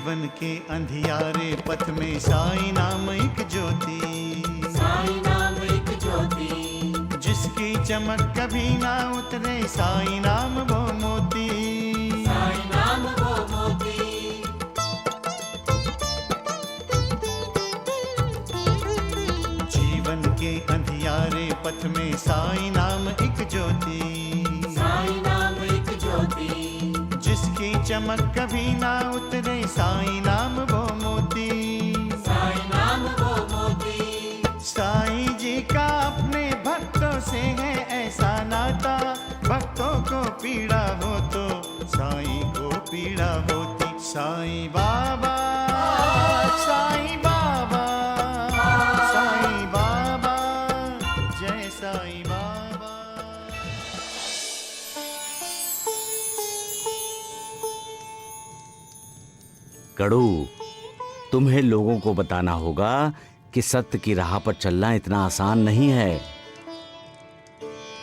जीवन के अंधियारे पथ में साईं नाम एक ज्योति, साईं नाम एक ज्योति, जिसकी चमक कभी ना उतरे साईं नाम वो मोती, साईं नाम वो मोती। जीवन के अंधियारे पथ में साईं नाम एक ज्योति, साईं नाम एक ज्योति, जिसकी चमक कभी ना उतरे साईं नाम वो मोती, साईं नाम वो मोती। साईं जी का अपने भक्तों से है ऐसा नाता, भक्तों को पीड़ा हो तो साईं को पीड़ा होती। साईं बाबा, साईं बाबा, साईं बाबा, जय साईं बाबा। कड़ू, तुम्हें लोगों को बताना होगा कि सत्य की राह पर चलना इतना आसान नहीं है।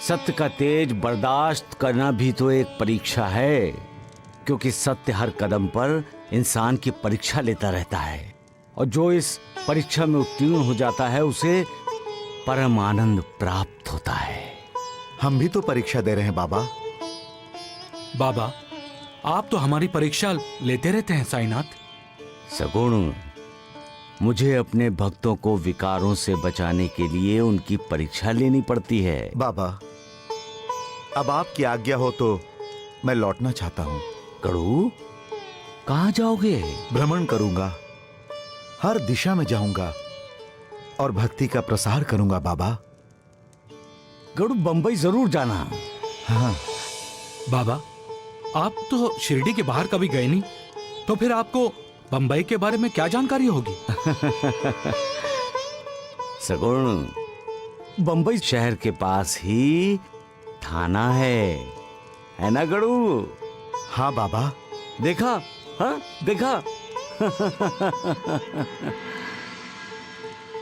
सत्य का तेज बर्दाश्त करना भी तो एक परीक्षा है, क्योंकि सत्य हर कदम पर इंसान की परीक्षा लेता रहता है, और जो इस परीक्षा में उत्तीर्ण हो जाता है उसे परम आनंद प्राप्त होता है। हम भी तो परीक्षा दे रहे हैं बाबा। बाबा, आप तो हमारी परीक्षा लेते रहते हैं साईनाथ। सगुण, मुझे अपने भक्तों को विकारों से बचाने के लिए उनकी परीक्षा लेनी पड़ती है। बाबा, अब आपकी आज्ञा हो तो मैं लौटना चाहता हूँ। कड़ू, कहाँ जाओगे? भ्रमण करूंगा, हर दिशा में जाऊंगा और भक्ति का प्रसार करूंगा बाबा। कड़ू, बंबई जरूर जाना। हाँ बाबा, आप तो शिरडी के बाहर कभी गए नहीं, तो फिर आपको बंबई के बारे में क्या जानकारी होगी? सगुण, बंबई शहर के पास ही थाना है ना गड़ू? हाँ बाबा। देखा? हाँ देखा?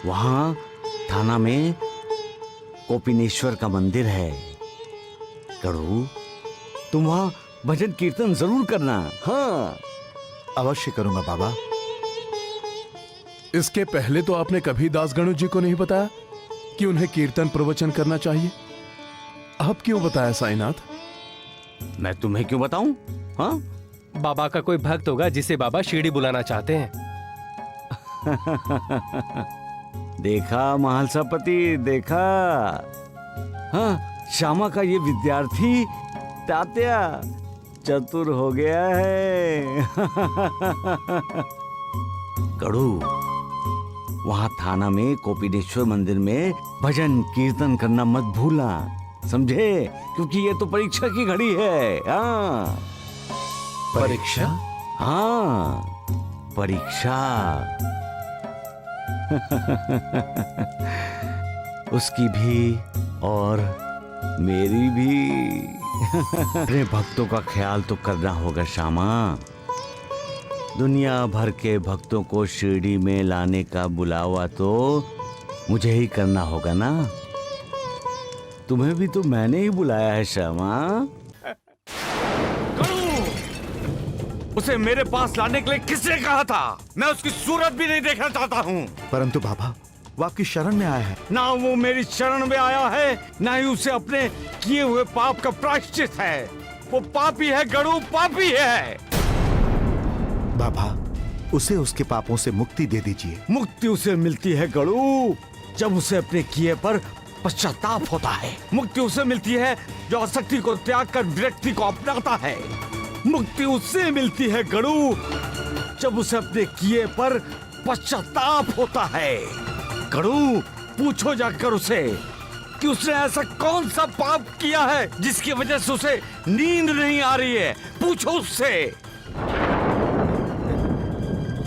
वहां थाना में कोपिनेश्वर का मंदिर है। गड़ू, तुम वहां भजन कीर्तन जरूर करना। हाँ, अवश्य करूंगा बाबा। इसके पहले तो आपने कभी दासगणु जी को नहीं बताया कि उन्हें कीर्तन प्रवचन करना चाहिए। आप क्यों बताया साईनाथ? मैं तुम्हें क्यों बताऊं? हाँ? बाबा का कोई भक्त होगा जिसे बाबा शिरडी बुलाना चाहते हैं। देखा महालसापति, देखा? हाँ, श्यामा का ये विद्यार्थी तात्या चतुर हो गया है। कड़ू, वहां थाना में कोपिनेश्वर मंदिर में भजन कीर्तन करना मत भूलना, समझे? क्योंकि ये तो परीक्षा की घड़ी है। हाँ, परीक्षा? हाँ, परीक्षा। उसकी भी और मेरी भी। अपने भक्तों का ख्याल तो करना होगा श्यामा। दुनिया भर के भक्तों को शिरडी में लाने का बुलावा तो मुझे ही करना होगा ना। तुम्हें भी तो मैंने ही बुलाया है श्यामा। उसे मेरे पास लाने के लिए किसने कहा था? मैं उसकी सूरत भी नहीं देखना चाहता हूँ। परंतु बाबा, वो आपकी शरण में आया है। ना वो मेरी शरण में आया है, ना ही उसे अपने किए हुए पाप का प्रायश्चित है। वो पापी है गड़ू, पापी है। बाबा, उसे उसके पापों से मुक्ति दे दीजिए। मुक्ति उसे मिलती है गड़ू जब उसे अपने किए पर पश्चाताप होता है। मुक्ति उसे मिलती है जो आसक्ति को त्याग कर विरक्ति को अपनाता है। मुक्ति उससे मिलती है गड़ू जब उसे अपने किए पर पश्चाताप होता है। गड़ू, पूछो जाकर उसे कि उसने ऐसा कौन सा पाप किया है जिसकी वजह से उसे नींद नहीं आ रही है। पूछो उससे,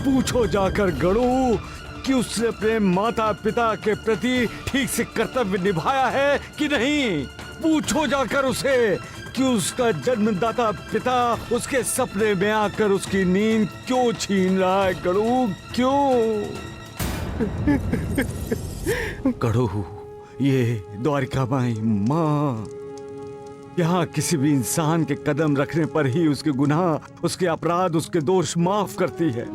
पूछो जाकर गड़ू कि उसने अपने माता पिता के प्रति ठीक से कर्तव्य निभाया है कि नहीं। पूछो जाकर उसे कि उसका जन्मदाता पिता उसके सपने में आकर उसकी नींद क्यों छीन रहा है। गड़ू, क्यों? गड़ू, ये द्वारिका माई माँ, यहाँ किसी भी इंसान के कदम रखने पर ही उसके गुनाह, उसके अपराध, उसके दोष माफ करती है।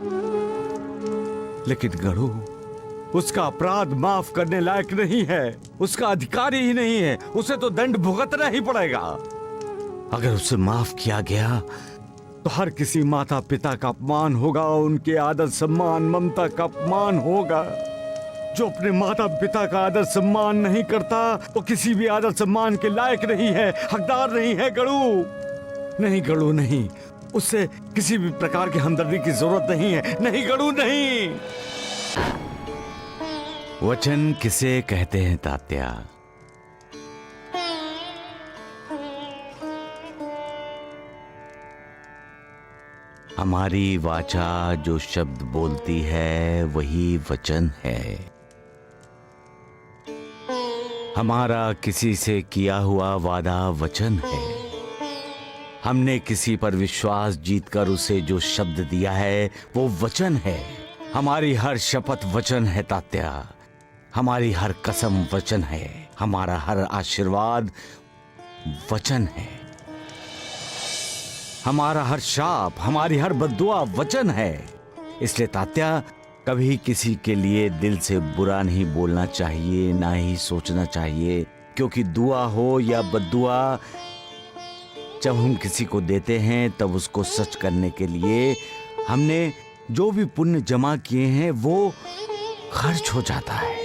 लेकिन गणु, उसका अपराध माफ करने लायक नहीं है, उसका अधिकारी ही नहीं है, उसे तो दंड भुगतना ही पड़ेगा। अगर उसे माफ किया गया तो हर किसी माता पिता का अपमान होगा, उनके आदर सम्मान ममता का अपमान होगा। जो अपने माता पिता का आदर सम्मान नहीं करता वो किसी भी आदर सम्मान के लायक नहीं है, हकदार नहीं है। गणु नहीं, गणु नहीं, उससे किसी भी प्रकार की हमदर्दी की जरूरत नहीं है। नहीं गणु नहीं। वचन किसे कहते हैं तात्या? हमारी वाचा जो शब्द बोलती है वही वचन है। हमारा किसी से किया हुआ वादा वचन है। हमने किसी पर विश्वास जीतकर उसे जो शब्द दिया है वो वचन है। हमारी हर शपथ वचन है तात्या, हमारी हर कसम वचन है, हमारा हर आशीर्वाद वचन है, हमारा हर शाप, हमारी हर बद्दुआ वचन है। इसलिए तात्या, कभी किसी के लिए दिल से बुरा नहीं बोलना चाहिए, ना ही सोचना चाहिए, क्योंकि दुआ हो या बद्दुआ, जब हम किसी को देते हैं तब उसको सच करने के लिए हमने जो भी पुण्य जमा किए हैं वो खर्च हो जाता है।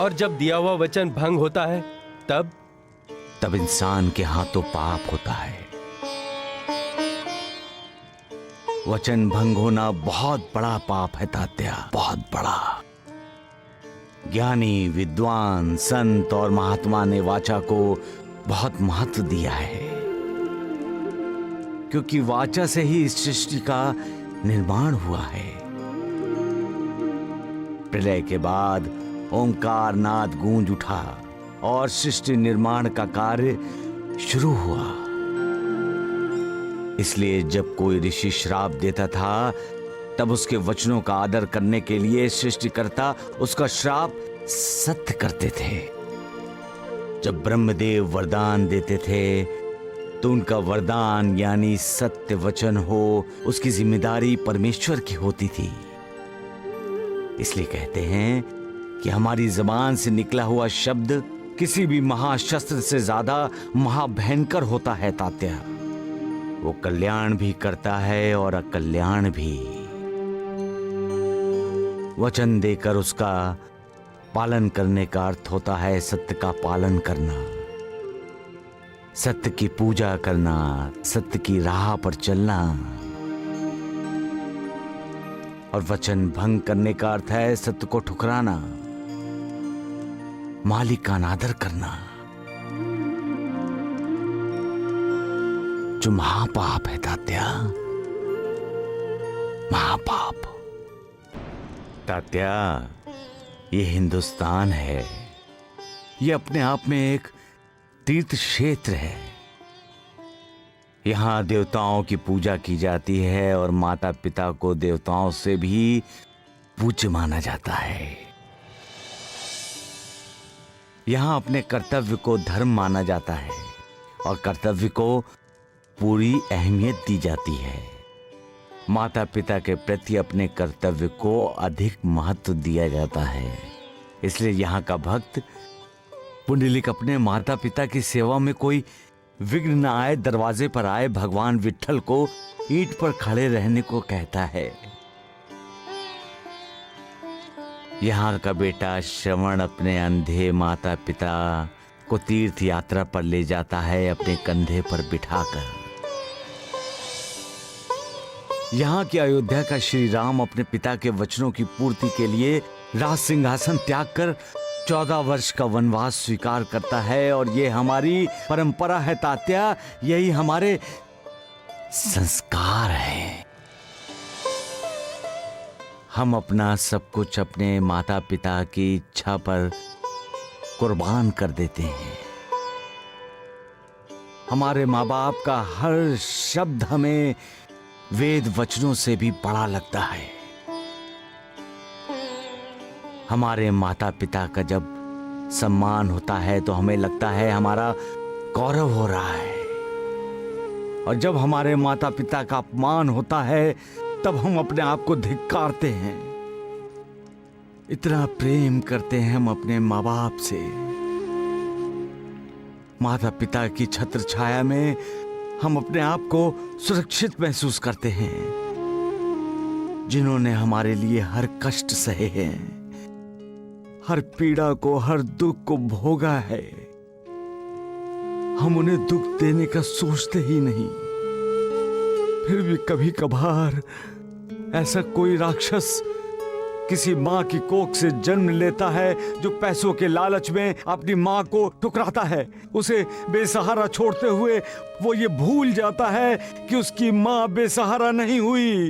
और जब दिया हुआ वचन भंग होता है तब इंसान के हाथों पाप होता है। वचन भंग होना बहुत बड़ा पाप है तात्या, बहुत बड़ा। ज्ञानी, विद्वान, संत और महात्मा ने वाचा को बहुत महत्व दिया है, क्योंकि वाचा से ही इस सृष्टि का निर्माण हुआ है। प्रलय के बाद ओंकार नाद गूंज उठा और सृष्टि निर्माण का कार्य शुरू हुआ। इसलिए जब कोई ऋषि श्राप देता था तब उसके वचनों का आदर करने के लिए सृष्टिकर्ता उसका श्राप सत्य करते थे। जब ब्रह्मदेव वरदान देते थे तो उनका वरदान यानी सत्य वचन हो, उसकी जिम्मेदारी परमेश्वर की होती थी। इसलिए कहते हैं कि हमारी जबान से निकला हुआ शब्द किसी भी महाशस्त्र से ज्यादा महाभयंकर होता है तात्या। वो कल्याण भी करता है और अकल्याण भी। वचन देकर उसका पालन करने का अर्थ होता है सत्य का पालन करना, सत्य की पूजा करना, सत्य की राह पर चलना। और वचन भंग करने का अर्थ है सत्य को ठुकराना, मालिक का अनादर करना, जो महापाप है तात्या, महापाप। तात्या, ये हिंदुस्तान है, ये अपने आप में एक तीर्थ क्षेत्र है। यहाँ देवताओं की पूजा की जाती है और माता पिता को देवताओं से भी पूज्य माना जाता है। यहाँ अपने कर्तव्य को धर्म माना जाता है और कर्तव्य को पूरी अहमियत दी जाती है। माता पिता के प्रति अपने कर्तव्य को अधिक महत्व दिया जाता है। इसलिए यहाँ का भक्त पुंडलिक अपने माता पिता की सेवा में कोई विघ्न न आए, दरवाजे पर आए भगवान विट्ठल को ईंट पर खड़े रहने को कहता है। यहाँ का बेटा श्रवण अपने अंधे माता पिता को तीर्थ यात्रा पर ले जाता है अपने कंधे पर बिठाकर। यहाँ की अयोध्या का श्री राम अपने पिता के वचनों की पूर्ति के लिए राज सिंहासन त्याग कर 14 वर्ष का वनवास स्वीकार करता है। और ये हमारी परंपरा है तात्या, यही हमारे संस्कार हैं। हम अपना सब कुछ अपने माता पिता की इच्छा पर कुर्बान कर देते हैं। हमारे माँ बाप का हर शब्द हमें वेद वचनों से भी बड़ा लगता है। हमारे माता पिता का जब सम्मान होता है तो हमें लगता है हमारा गौरव हो रहा है। और जब हमारे माता पिता का अपमान होता है तब हम अपने आप को धिक्कारते हैं। इतना प्रेम करते हैं हम अपने माँ बाप से। माता पिता की छत्र छाया में हम अपने आप को सुरक्षित महसूस करते हैं। जिन्होंने हमारे लिए हर कष्ट सहे हैं, हर पीड़ा को, हर दुख को भोगा है, हम उन्हें दुख देने का सोचते ही नहीं। फिर भी कभी कभार ऐसा कोई राक्षस किसी माँ की कोख से जन्म लेता है जो पैसों के लालच में अपनी माँ को ठुकराता है। उसे बेसहारा छोड़ते हुए वो ये भूल जाता है कि उसकी माँ बेसहारा नहीं हुई,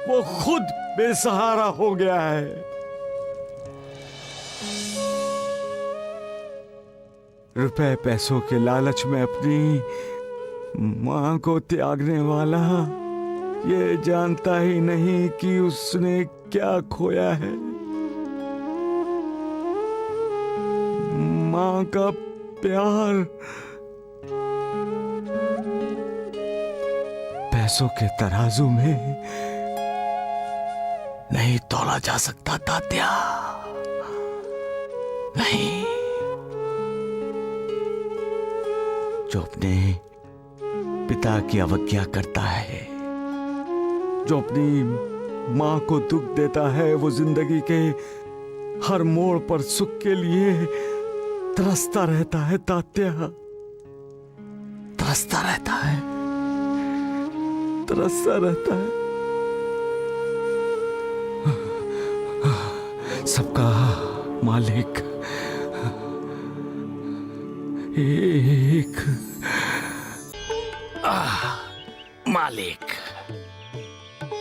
वो खुद बेसहारा हो गया है। रुपए पैसों के लालच में अपनी माँ को त्यागने वाला ये जानता ही नहीं कि उसने क्या खोया है। माँ का प्यार पैसों के तराजू में नहीं तोला जा सकता तात्या, नहीं। जो अपने पिता की अवज्ञा करता है, जो अपनी माँ को दुख देता है, वो जिंदगी के हर मोड़ पर सुख के लिए तरसता रहता है तात्या, तरसता रहता है, तरसता रहता है। सबका मालिक एक मालिक।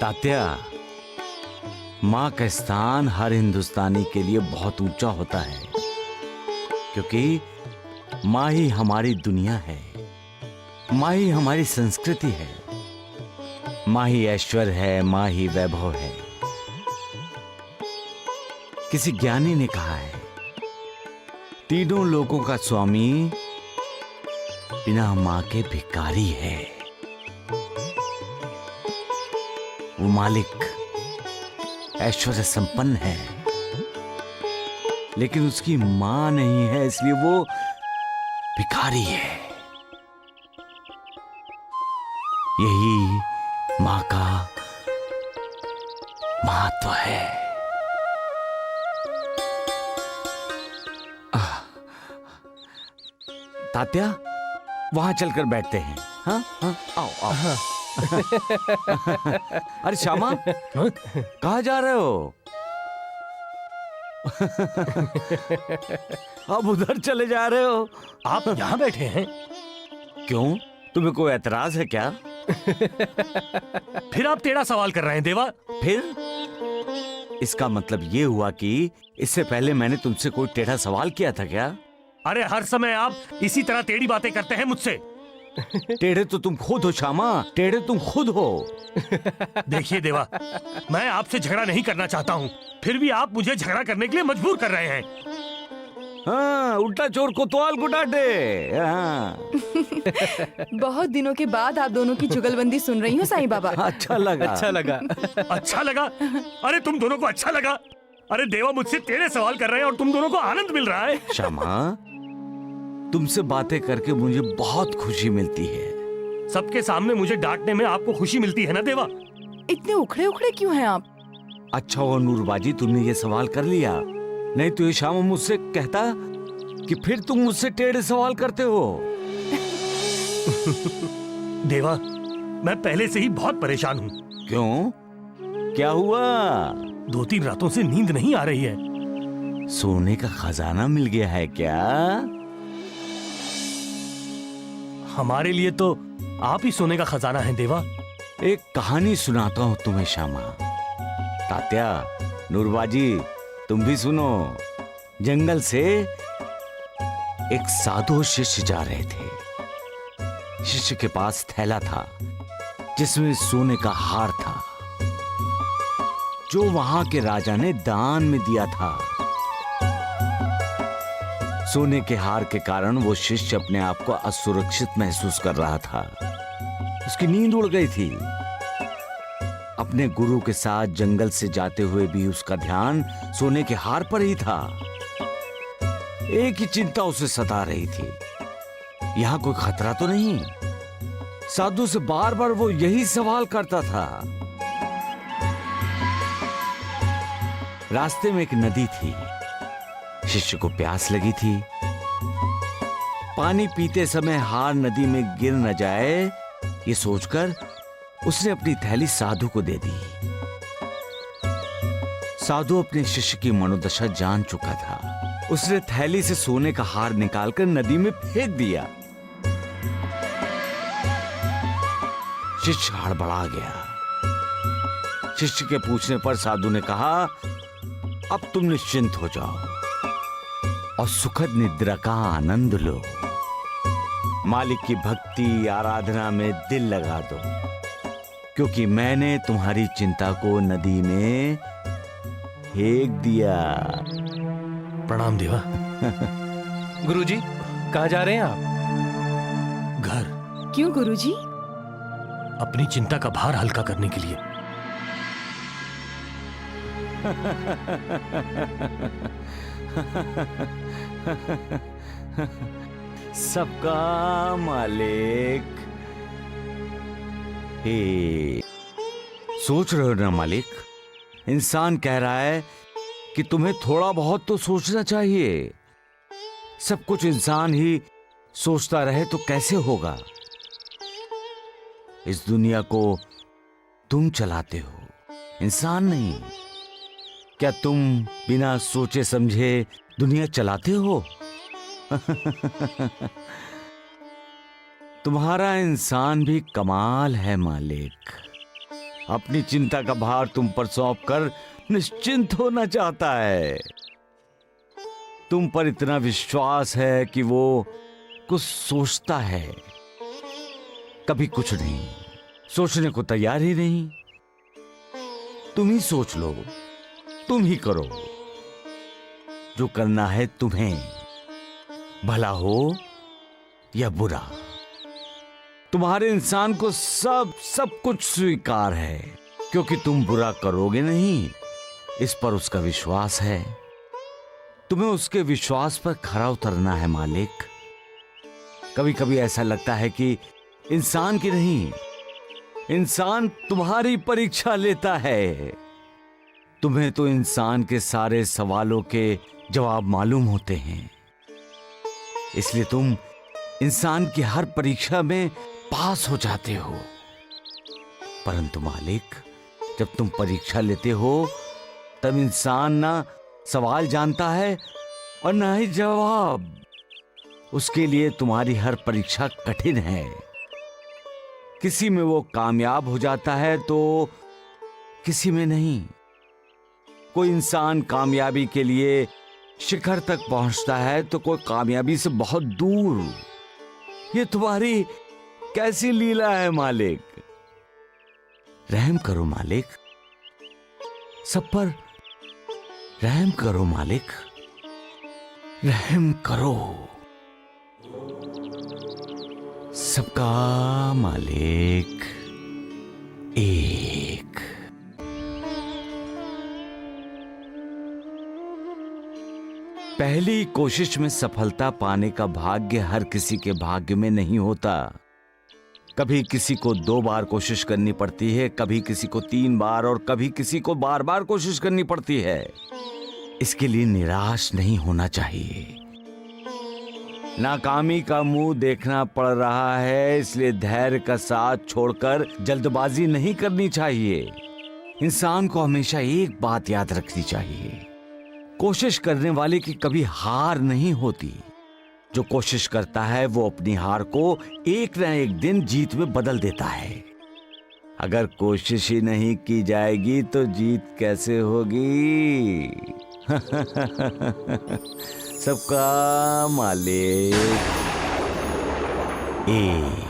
तात्या, माँ का स्थान हर हिंदुस्तानी के लिए बहुत ऊंचा होता है, क्योंकि माँ ही हमारी दुनिया है, माँ ही हमारी संस्कृति है, माँ ही ऐश्वर्य है, माँ ही वैभव है। किसी ज्ञानी ने कहा है, तीनों लोगों का स्वामी बिना माँ के भिखारी है। वो मालिक ऐश्वर्य संपन्न है, लेकिन उसकी मां नहीं है, इसलिए वो भिखारी है। यही मां का महत्व है। तात्या, वहां चलकर बैठते हैं। हाँ हाँ, आओ आओ। अरे श्यामा, कहाँ जा रहे हो? अब उधर चले जा रहे हो? आप यहाँ बैठे हैं? क्यों, तुम्हें कोई एतराज है क्या? फिर आप टेढ़ा सवाल कर रहे हैं देवा? फिर इसका मतलब ये हुआ कि इससे पहले मैंने तुमसे कोई टेढ़ा सवाल किया था क्या? अरे हर समय आप इसी तरह टेढ़ी बातें करते हैं मुझसे। टेढ़े तो तुम खुद हो श्यामा, टेढ़े तुम खुद हो। देखिए देवा, मैं आपसे झगड़ा नहीं करना चाहता हूँ, फिर भी आप मुझे झगड़ा करने के लिए मजबूर कर रहे हैं। हाँ, उल्टा चोर कोतवाल को डांटे। हाँ। बहुत दिनों के बाद आप दोनों की जुगलबंदी सुन रही हूँ साईं बाबा। अच्छा लगा, अच्छा लगा। अच्छा लगा? अरे तुम दोनों को अच्छा लगा? अरे देवा मुझसे टेढ़े सवाल कर रहे हैं और तुम दोनों को आनंद मिल रहा है। श्यामा, तुमसे बातें करके मुझे बहुत खुशी मिलती है। सबके सामने मुझे डांटने में आपको खुशी मिलती है ना देवा? इतने उखड़े उखड़े क्यों हैं आप? अच्छा हुआ नूरबाजी तुमने ये सवाल कर लिया, नहीं तो ये श्यामा मुझसे कहता कि फिर तुम मुझसे टेढ़े सवाल करते हो। देवा, मैं पहले से ही बहुत परेशान हूँ। क्यों, क्या हुआ? 2-3 रातों से नींद नहीं आ रही है। सोने का खजाना मिल गया है क्या? हमारे लिए तो आप ही सोने का खजाना है देवा। एक कहानी सुनाता हूँ तुम्हें श्यामा। तात्या, नूरबाजी, तुम भी सुनो। जंगल से एक साधु शिष्य जा रहे थे। शिष्य के पास थैला था जिसमें सोने का हार था, जो वहां के राजा ने दान में दिया था। सोने के हार के कारण वो शिष्य अपने आप को असुरक्षित महसूस कर रहा था। उसकी नींद उड़ गई थी। अपने गुरु के साथ जंगल से जाते हुए भी उसका ध्यान सोने के हार पर ही था। एक ही चिंता उसे सता रही थी, यहां कोई खतरा तो नहीं। साधु से बार बार वो यही सवाल करता था। रास्ते में एक नदी थी। शिष्य को प्यास लगी थी। पानी पीते समय हार नदी में गिर न जाए, ये सोचकर उसने अपनी थैली साधु को दे दी। साधु अपने शिष्य की मनोदशा जान चुका था। उसने थैली से सोने का हार निकालकर नदी में फेंक दिया। शिष्य हड़बड़ा गया। शिष्य के पूछने पर साधु ने कहा, अब तुम निश्चिंत हो जाओ और सुखद निद्रा का आनंद लो। मालिक की भक्ति आराधना में दिल लगा दो, क्योंकि मैंने तुम्हारी चिंता को नदी में फेंक दिया। प्रणाम देवा। गुरुजी, कहाँ जा रहे हैं आप? घर। क्यों गुरुजी? अपनी चिंता का भार हल्का करने के लिए। सबका मालिक हे। सोच रहे हो ना मालिक, इंसान कह रहा है कि तुम्हें थोड़ा बहुत तो सोचना चाहिए। सब कुछ इंसान ही सोचता रहे तो कैसे होगा? इस दुनिया को तुम चलाते हो, इंसान नहीं। क्या तुम बिना सोचे समझे दुनिया चलाते हो? तुम्हारा इंसान भी कमाल है मालिक। अपनी चिंता का भार तुम पर सौंप कर निश्चिंत होना चाहता है। तुम पर इतना विश्वास है कि वो कुछ सोचता है। कभी कुछ नहीं, सोचने को तैयार ही नहीं। तुम ही सोच लो, तुम ही करो। जो करना है तुम्हें, भला हो या बुरा। तुम्हारे इंसान को सब कुछ स्वीकार है, क्योंकि तुम बुरा करोगे नहीं, इस पर उसका विश्वास है। तुम्हें उसके विश्वास पर खरा उतरना है मालिक। कभी कभी ऐसा लगता है कि इंसान की नहीं, इंसान तुम्हारी परीक्षा लेता है। तुम्हें तो इंसान के सारे सवालों के जवाब मालूम होते हैं, इसलिए तुम इंसान की हर परीक्षा में पास हो जाते हो। परंतु मालिक, जब तुम परीक्षा लेते हो तब इंसान ना सवाल जानता है और ना ही जवाब। उसके लिए तुम्हारी हर परीक्षा कठिन है। किसी में वो कामयाब हो जाता है तो किसी में नहीं। कोई इंसान कामयाबी के लिए शिखर तक पहुंचता है तो कोई कामयाबी से बहुत दूर। ये तुम्हारी कैसी लीला है मालिक? रहम करो मालिक, सब पर रहम करो मालिक, रहम करो। सबका मालिक एक। पहली कोशिश में सफलता पाने का भाग्य हर किसी के भाग्य में नहीं होता। कभी किसी को 2 बार कोशिश करनी पड़ती है, कभी किसी को 3 बार और कभी किसी को बार-बार कोशिश करनी पड़ती है। इसके लिए निराश नहीं होना चाहिए। नाकामी का मुंह देखना पड़ रहा है, इसलिए धैर्य का साथ छोड़कर जल्दबाजी नहीं करनी चाहिए। इंसान को हमेशा एक बात याद रखनी चाहिए, कोशिश करने वाले की कभी हार नहीं होती। जो कोशिश करता है वो अपनी हार को एक न एक दिन जीत में बदल देता है। अगर कोशिश ही नहीं की जाएगी तो जीत कैसे होगी? सबका मालिक एक।